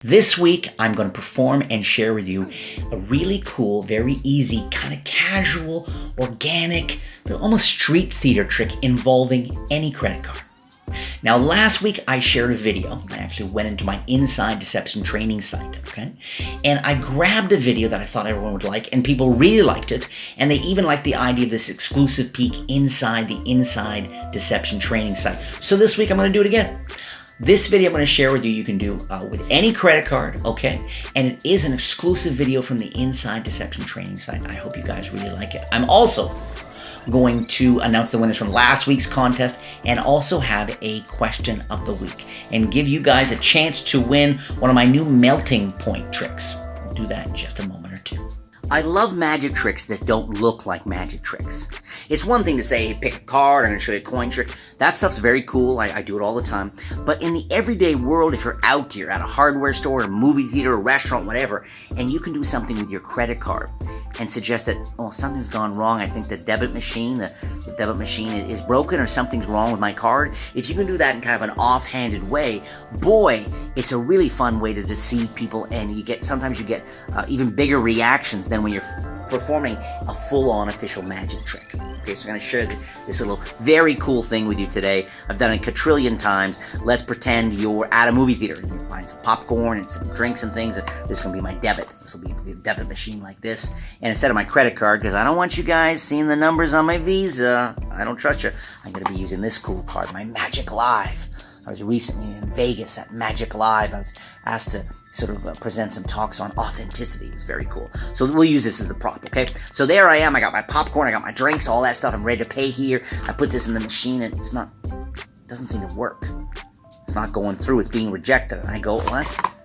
This week, I'm going to perform and share with you a really cool, very easy, kind of casual, organic, almost street theater trick involving any credit card. Now, last week I shared a video. I actually went into my InsideDeception training site, okay? And I grabbed a video that I thought everyone would like, and people really liked it, and they even liked the idea of this exclusive peek inside the InsideDeception training site. So this week I'm going to do it again. This video I'm going to share with you, you can do with any credit card, okay? And it is an exclusive video from the InsideDeception training site. I hope you guys really like it. I'm also going to announce the winners from last week's contest and also have a question of the week and give you guys a chance to win one of my new melting point tricks. I'll do that in just a moment or two. I love magic tricks that don't look like magic tricks. It's one thing to say, hey, pick a card and I'll show you a coin trick. That stuff's very cool. I do it all the time. But in the everyday world, if you're out here at a hardware store, a movie theater, a restaurant, whatever, and you can do something with your credit card and suggest that, oh, something's gone wrong. I think the debit machine is broken or something's wrong with my card. If you can do that in kind of an offhanded way, boy, it's a really fun way to deceive people, and sometimes you get even bigger reactions than when you're performing a full-on official magic trick. Okay, so I'm going to share this little very cool thing with you today. I've done it a quadrillion times. Let's pretend you're at a movie theater and you're buying some popcorn and some drinks and things. This is going to be my debit. This will be the debit machine like this. And instead of my credit card, because I don't want you guys seeing the numbers on my Visa, I don't trust you, I'm going to be using this cool card, my Magic Live. I was recently in Vegas at Magic Live. I was asked to sort of present some talks on authenticity. It was very cool. So we'll use this as the prop, okay? So there I am. I got my popcorn. I got my drinks, all that stuff. I'm ready to pay here. I put this in the machine, and it doesn't seem to work. It's not going through. It's being rejected. And I go, what?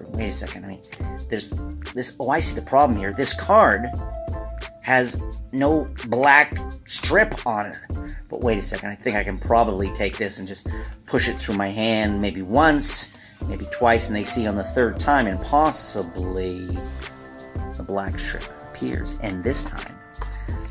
Wait a second. I mean, there's this. Oh, I see the problem here. This card has no black strip on it. But wait a second, I think I can probably take this and just push it through my hand maybe once, maybe twice, and they see on the third time, and possibly the black strip appears. And this time,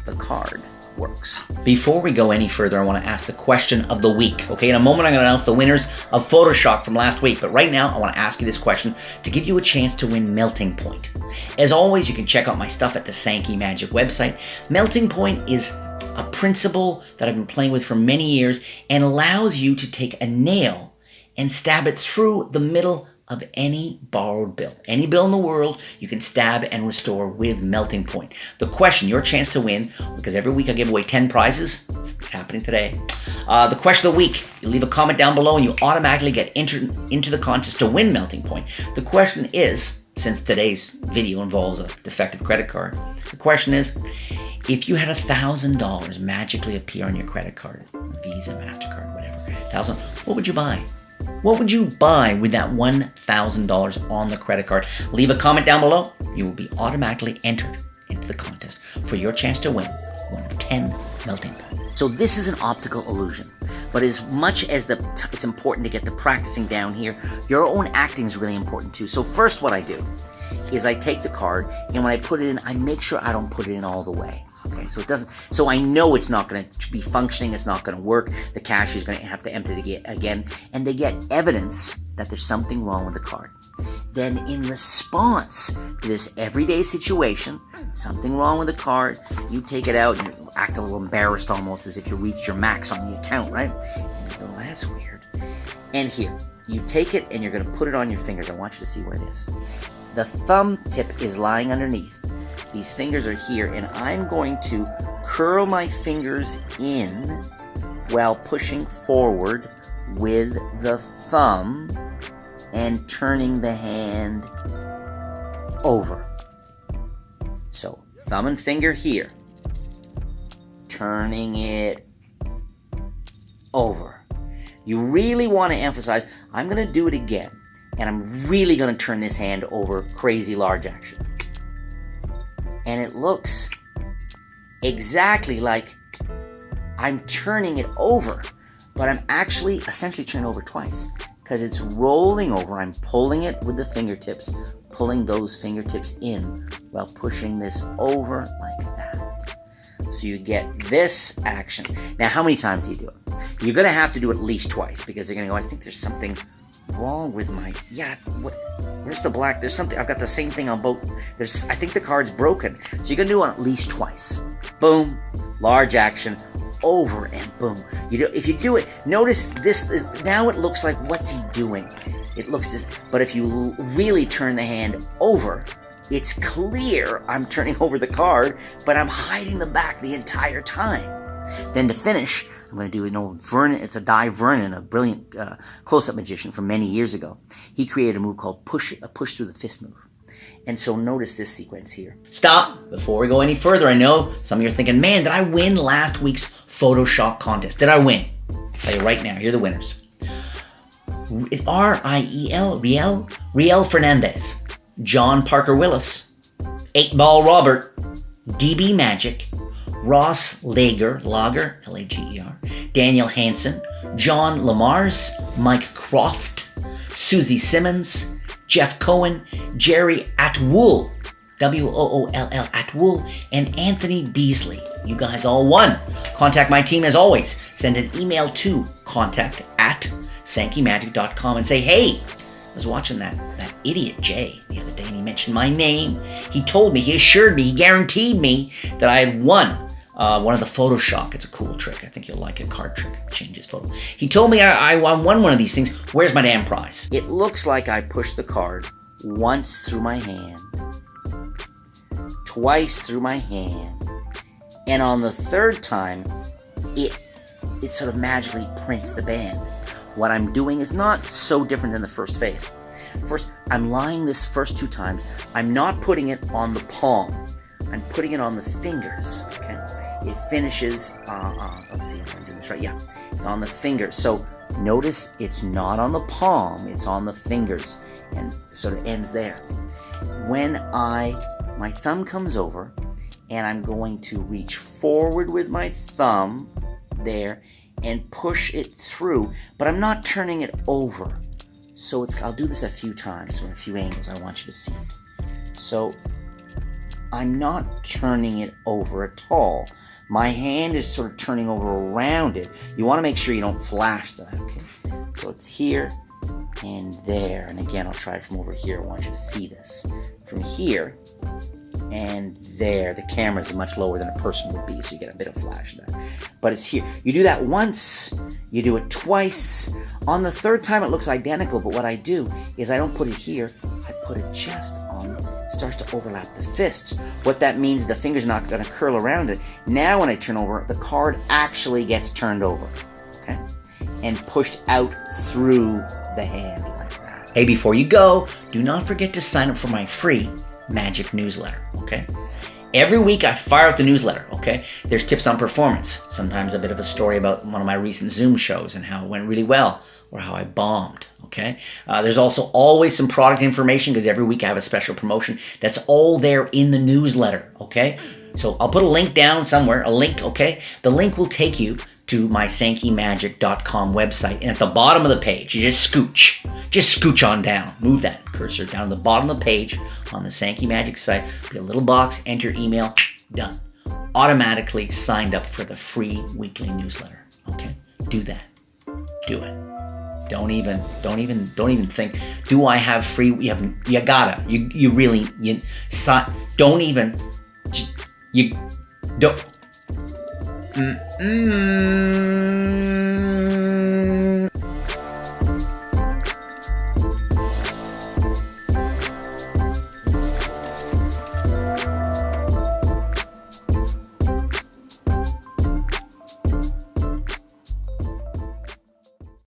the card works. Before we go any further, I want to ask the question of the week. Okay, in a moment I'm going to announce the winners of Photoshop from last week, but right now I want to ask you this question to give you a chance to win Melting Point. As always, you can check out my stuff at the Sankey Magic website. Melting Point is a principle that I've been playing with for many years and allows you to take a nail and stab it through the middle of any borrowed bill. Any bill in the world, you can stab and restore with Melting Point. The question, your chance to win, because every week I give away 10 prizes. It's happening today. The question of the week, you leave a comment down below and you automatically get entered into the contest to win Melting Point. The question is, since today's video involves a defective credit card, the question is, if you had $1,000 magically appear on your credit card, Visa, Mastercard, whatever, $1,000, what would you buy? What would you buy with that $1,000 on the credit card? Leave a comment down below. You will be automatically entered into the contest for your chance to win one of 10 Melting Points. So this is an optical illusion, but as much as it's important to get the practicing down here, your own acting is really important too. So first what I do is I take the card, and when I put it in, I make sure I don't put it in all the way. Okay, so I know it's not going to be functioning, it's not going to work, the cashier is going to have to empty it again, and they get evidence that there's something wrong with the card. Then in response to this everyday situation, something wrong with the card, you take it out, and you act a little embarrassed almost as if you reached your max on the account, right? And you go, that's weird. And here, you take it and you're going to put it on your fingers. I want you to see where it is. The thumb tip is lying underneath. These fingers are here, and I'm going to curl my fingers in while pushing forward with the thumb and turning the hand over. So, thumb and finger here, turning it over. You really want to emphasize, I'm going to do it again, and I'm really going to turn this hand over, crazy large action. And it looks exactly like I'm turning it over, but I'm actually essentially turning it over twice because it's rolling over. I'm pulling it with the fingertips, pulling those fingertips in while pushing this over like that. So you get this action. Now, how many times do you do it? You're going to have to do it at least twice because they're going to go, I think there's something wrong with my, where's the black? There's something, I've got the same thing on both. I think the card's broken. So you're gonna do it at least twice. Boom, large action, over and boom. If you do it, notice this, now it looks like, what's he doing? It looks, but if you really turn the hand over, it's clear I'm turning over the card, but I'm hiding the back the entire time. Then to finish, I'm going to do, Vernon, it's a Di Vernon, a brilliant close-up magician from many years ago. He created a move called a push through the fist move. And so notice this sequence here. Stop! Before we go any further, I know some of you are thinking, man, did I win last week's Photoshop contest? Did I win? I'll tell you right now, here are the winners. Riel Fernandez, John Parker Willis, 8-Ball Robert, DB Magic, Ross Lager, L-A-G-E-R, Daniel Hansen, John Lamars, Mike Croft, Susie Simmons, Jeff Cohen, Jerry Atwool, W-O-O-L-L Atwool, and Anthony Beasley. You guys all won. Contact my team as always. Send an email to contact@sankeymagic.com and say, hey, I was watching that idiot Jay the other day and he mentioned my name. He told me, he assured me, he guaranteed me that I had won one of the Photoshop. It's a cool trick. I think you'll like it. Card trick. Changes photo. He told me I won one of these things. Where's my damn prize? It looks like I pushed the card once through my hand, twice through my hand, and on the third time, it sort of magically prints the band. What I'm doing is not so different than the first phase. First, I'm lying this first 2 times. I'm not putting it on the palm. I'm putting it on the fingers, okay? It finishes, let's see if I'm doing this right. Yeah, it's on the fingers. So notice it's not on the palm, it's on the fingers, and sort of ends there. When my thumb comes over, and I'm going to reach forward with my thumb there and push it through, but I'm not turning it over. So I'll do this a few times from a few angles. I want you to see it. So I'm not turning it over at all. My hand is sort of turning over around it. You want to make sure you don't flash that, okay? So it's here and there. And again, I'll try it from over here. I want you to see this. From here and there. The camera is much lower than a person would be, so you get a bit of flash there. But it's here. You do that once, you do it twice. On the third time, it looks identical, but what I do is I don't put it here. I put it just on, starts to overlap the fist. What that means, the finger's not going to curl around it. Now when I turn over, the card actually gets turned over, okay? And pushed out through the hand like that. Hey, before you go, do not forget to sign up for my free Magic newsletter, okay? Every week I fire out the newsletter, okay? There's tips on performance, sometimes a bit of a story about one of my recent Zoom shows and how it went really well or how I bombed, okay? There's also always some product information because every week I have a special promotion. That's all there in the newsletter, okay? So I'll put a link down somewhere, a link, okay? The link will take you to my sankeymagic.com website, and at the bottom of the page, you just scooch on down. Move that cursor down to the bottom of the page on the Sankey Magic site. Be a little box, enter your email, done. Automatically signed up for the free weekly newsletter. Okay, do that. Do it. Don't even think. Do I have free? You gotta. You really. Don't even. You don't.